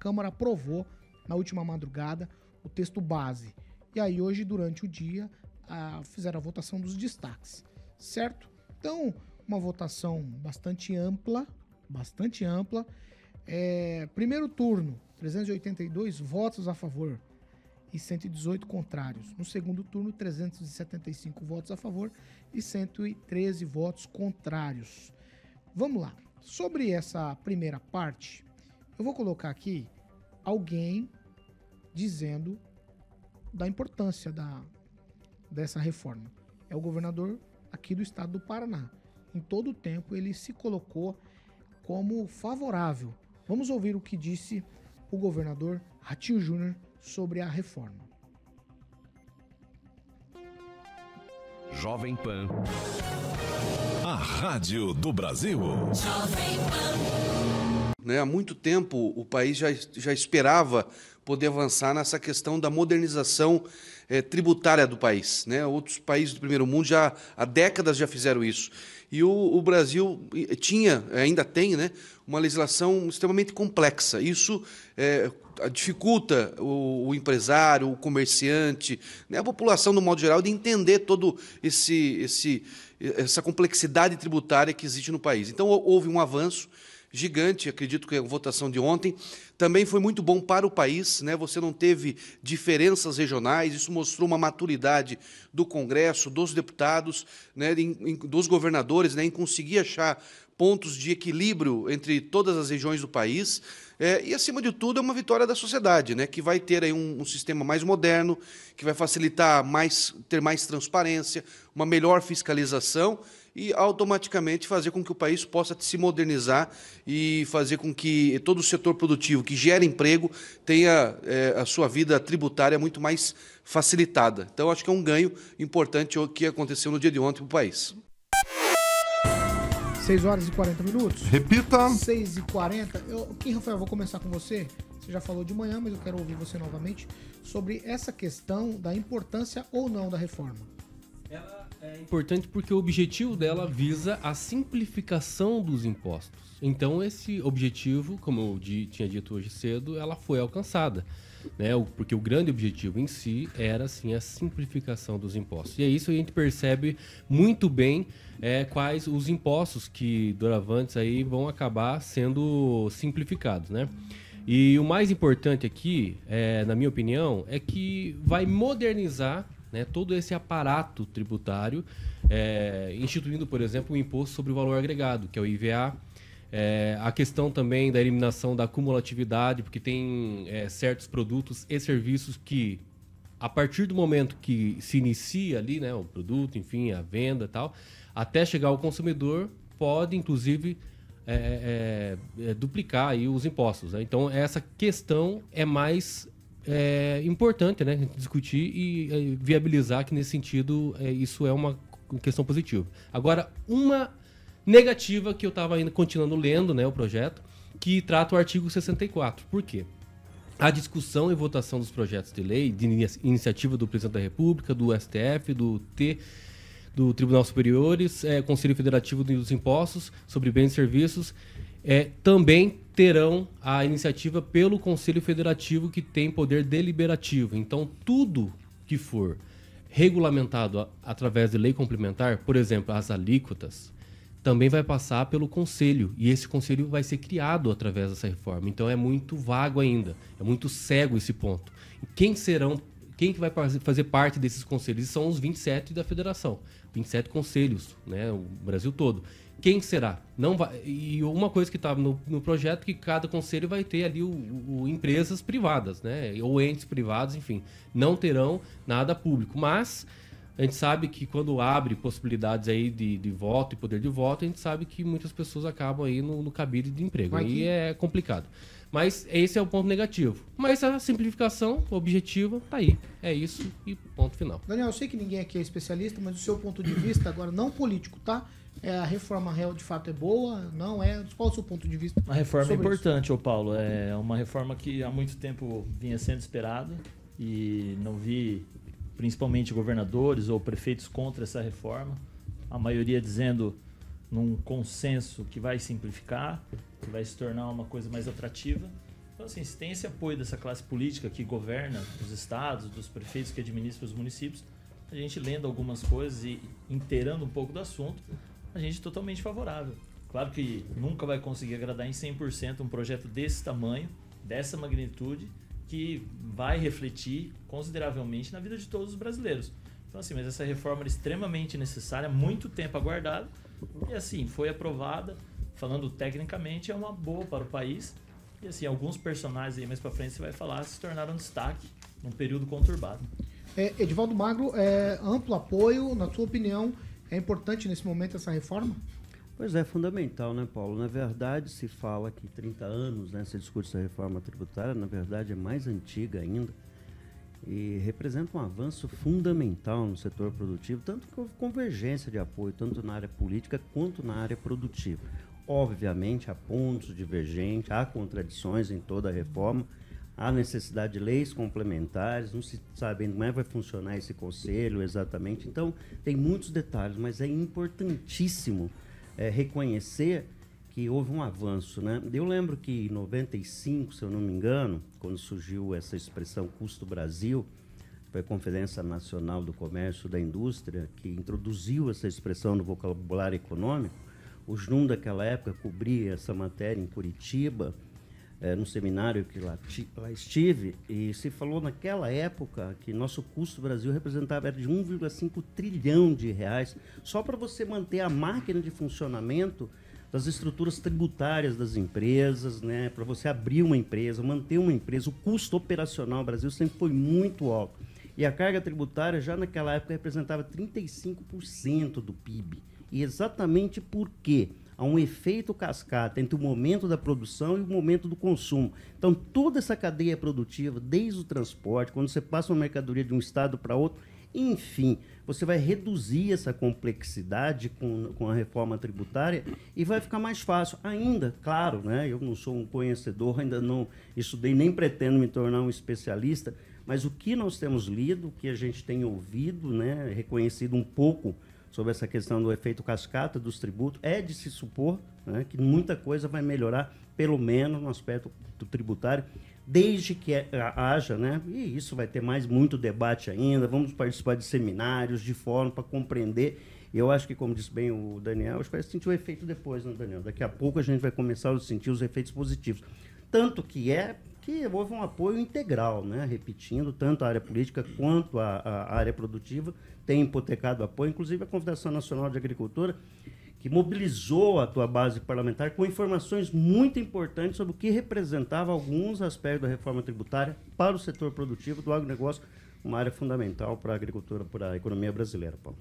Câmara aprovou na última madrugada o texto base. E aí hoje, durante o dia, fizeram a votação dos destaques, certo? Então, uma votação bastante ampla. Primeiro turno, 382 votos a favor e 118 contrários. No segundo turno, 375 votos a favor e 113 votos contrários. Vamos lá. Sobre essa primeira parte, eu vou colocar aqui alguém dizendo da importância dessa reforma. É o governador aqui do estado do Paraná. Em todo o tempo ele se colocou como favorável. Vamos ouvir o que disse o governador Ratinho Júnior sobre a reforma. Jovem Pan, a rádio do Brasil. Jovem Pan. Há muito tempo o país já esperava poder avançar nessa questão da modernização tributária do país. Outros países do primeiro mundo há décadas já fizeram isso. E o Brasil ainda tem, uma legislação extremamente complexa. Isso dificulta o empresário, o comerciante, a população, no modo geral, de entender todo essa complexidade tributária que existe no país. Então, houve um avanço gigante, acredito que a votação de ontem também foi muito bom para o país, Você não teve diferenças regionais, isso mostrou uma maturidade do Congresso, dos deputados, dos governadores, em conseguir achar pontos de equilíbrio entre todas as regiões do país. E, acima de tudo, é uma vitória da sociedade, que vai ter aí um sistema mais moderno, que vai facilitar ter mais transparência, uma melhor fiscalização e, automaticamente, fazer com que o país possa se modernizar e fazer com que todo o setor produtivo que gera emprego tenha a sua vida tributária muito mais facilitada. Então, acho que é um ganho importante o que aconteceu no dia de ontem para o país. 6 horas e 40 minutos. Repita. 6h40. Rafael, vou começar com você. Você já falou de manhã, mas eu quero ouvir você novamente sobre essa questão da importância ou não da reforma. Ela é importante porque o objetivo dela visa a simplificação dos impostos. Então, esse objetivo, como eu tinha dito hoje cedo, ela foi alcançada. Porque o grande objetivo em si era, sim, a simplificação dos impostos. E é isso que a gente percebe muito bem quais os impostos que, doravante, aí vão acabar sendo simplificados, E o mais importante aqui, na minha opinião, é que vai modernizar todo esse aparato tributário, instituindo, por exemplo, o imposto sobre o valor agregado, que é o IVA, a questão também da eliminação da cumulatividade, porque tem certos produtos e serviços que, a partir do momento que se inicia ali, o produto, enfim, a venda e tal, até chegar ao consumidor, pode, inclusive, duplicar aí os impostos. Então, essa questão é mais importante, discutir e viabilizar que, nesse sentido, isso é uma questão positiva. Agora, uma negativa que eu estava ainda continuando lendo, o projeto, que trata o artigo 64. Por quê? A discussão e votação dos projetos de lei, de iniciativa do Presidente da República, do STF, do Tribunal Superiores, Conselho Federativo dos Impostos sobre Bens e Serviços, também terão a iniciativa pelo Conselho Federativo, que tem poder deliberativo. Então, tudo que for regulamentado através de lei complementar, por exemplo, as alíquotas, também vai passar pelo Conselho, e esse Conselho vai ser criado através dessa reforma. Então é muito vago ainda, é muito cego esse ponto. Quem que vai fazer parte desses conselhos? São os 27 da Federação, 27 conselhos, o Brasil todo. Quem será? Não vai, e uma coisa que estava no projeto é que cada conselho vai ter ali empresas privadas, ou entes privados, enfim, não terão nada público, mas a gente sabe que quando abre possibilidades aí de voto e poder de voto, a gente sabe que muitas pessoas acabam aí no cabide de emprego. Aí é complicado. Mas esse é o ponto negativo. Mas a simplificação objetiva tá aí. É isso e ponto final. Daniel, eu sei que ninguém aqui é especialista, mas o seu ponto de vista, agora não político, tá? A reforma real de fato é boa? Não é? Qual é o seu ponto de vista? A reforma é importante, Paulo. É uma reforma que há muito tempo vinha sendo esperada e não vi, principalmente governadores ou prefeitos, contra essa reforma. A maioria dizendo num consenso que vai simplificar, que vai se tornar uma coisa mais atrativa. Então, assim, se tem esse apoio dessa classe política que governa os estados, dos prefeitos que administram os municípios, a gente lendo algumas coisas e inteirando um pouco do assunto, a gente é totalmente favorável. Claro que nunca vai conseguir agradar em 100% um projeto desse tamanho, dessa magnitude, que vai refletir consideravelmente na vida de todos os brasileiros. Então, assim, mas essa reforma era extremamente necessária, muito tempo aguardada, e assim, foi aprovada, falando tecnicamente, é uma boa para o país. E assim, alguns personagens aí mais para frente você vai falar se tornaram destaque num período conturbado. Edivaldo Magro, amplo apoio, na sua opinião, é importante nesse momento essa reforma? Pois é, fundamental, né, Paulo? Na verdade, se fala que 30 anos, né, se discute essa reforma tributária, na verdade é mais antiga ainda e representa um avanço fundamental no setor produtivo, tanto que houve convergência de apoio, tanto na área política quanto na área produtiva. Obviamente, há pontos divergentes, há contradições em toda a reforma, há necessidade de leis complementares, não se sabe como vai funcionar esse conselho exatamente, então tem muitos detalhes, mas é importantíssimo reconhecer que houve um avanço, né? Eu lembro que em 95, se eu não me engano, quando surgiu essa expressão Custo Brasil, foi a Conferência Nacional do Comércio e da Indústria que introduziu essa expressão no vocabulário econômico. O JNUM daquela época cobria essa matéria em Curitiba, num seminário que lá estive, e se falou naquela época que nosso custo Brasil representava era de 1,5 trilhão de reais, só para você manter a máquina de funcionamento das estruturas tributárias das empresas, né, para você abrir uma empresa, manter uma empresa. O custo operacional no Brasil sempre foi muito alto. E a carga tributária já naquela época representava 35% do PIB. E exatamente por quê? Há um efeito cascata entre o momento da produção e o momento do consumo. Então, toda essa cadeia produtiva, desde o transporte, quando você passa uma mercadoria de um estado para outro, enfim, você vai reduzir essa complexidade com a reforma tributária e vai ficar mais fácil. Ainda, claro, né, eu não sou um conhecedor, ainda não estudei, nem pretendo me tornar um especialista, mas o que nós temos lido, o que a gente tem ouvido, né, reconhecido um pouco sobre essa questão do efeito cascata dos tributos, é de se supor, né, que muita coisa vai melhorar, pelo menos no aspecto do tributário, desde que haja, né, e isso vai ter muito debate ainda, vamos participar de seminários, de fórum, para compreender. Eu acho que, como disse bem o Daniel, acho que vai sentir o efeito depois, né, Daniel? Daqui a pouco a gente vai começar a sentir os efeitos positivos. Tanto que houve um apoio integral, né? Repetindo, tanto a área política quanto a área produtiva tem hipotecado apoio, inclusive a Confederação Nacional de Agricultura, que mobilizou a tua base parlamentar com informações muito importantes sobre o que representava alguns aspectos da reforma tributária para o setor produtivo do agronegócio, uma área fundamental para a agricultura, para a economia brasileira, Paulo.